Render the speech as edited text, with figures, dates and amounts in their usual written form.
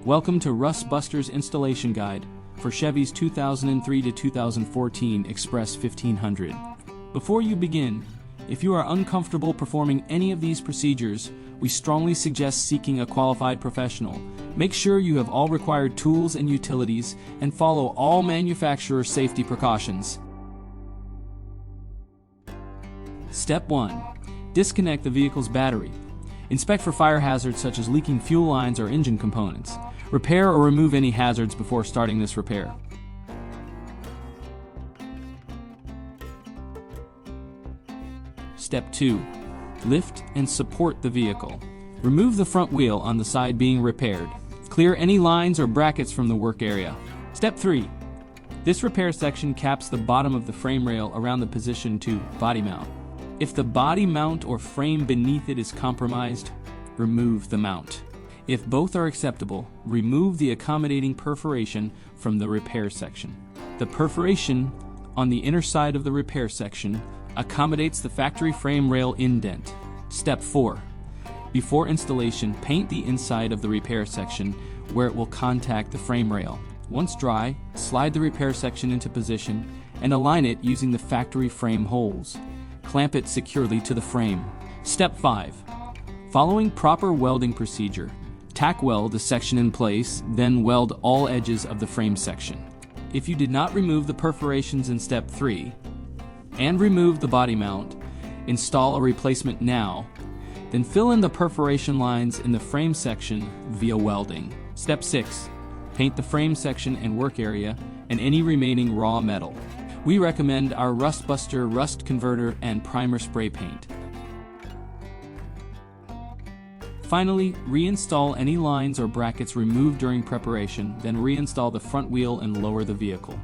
Welcome to Rust Buster's installation guide for Chevy's 2003 to 2014 Express 1500. Before you begin, if you are uncomfortable performing any of these procedures, we strongly suggest seeking a qualified professional. Make sure you have all required tools and utilities and follow all manufacturer safety precautions. Step 1. Disconnect the vehicle's battery. Inspect for fire hazards such as leaking fuel lines or engine components. Repair or remove any hazards before starting this repair. Step 2. Lift and support the vehicle. Remove the front wheel on the side being repaired. Clear any lines or brackets from the work area. Step 3. This repair section caps the bottom of the frame rail around the position to body mount. If the body mount or frame beneath it is compromised, remove the mount. If both are acceptable, remove the accommodating perforation from the repair section. The perforation on the inner side of the repair section accommodates the factory frame rail indent. Step 4. Before installation, paint the inside of the repair section where it will contact the frame rail. Once dry, slide the repair section into position and align it using the factory frame holes. Clamp it securely to the frame. Step 5. Following proper welding procedure, tack weld the section in place, then weld all edges of the frame section. If you did not remove the perforations in Step 3 and remove the body mount, install a replacement now, then fill in the perforation lines in the frame section via welding. Step 6. Paint the frame section and work area and any remaining raw metal. We recommend our Rust Buster Rust Converter and Primer Spray Paint. Finally, reinstall any lines or brackets removed during preparation, then reinstall the front wheel and lower the vehicle.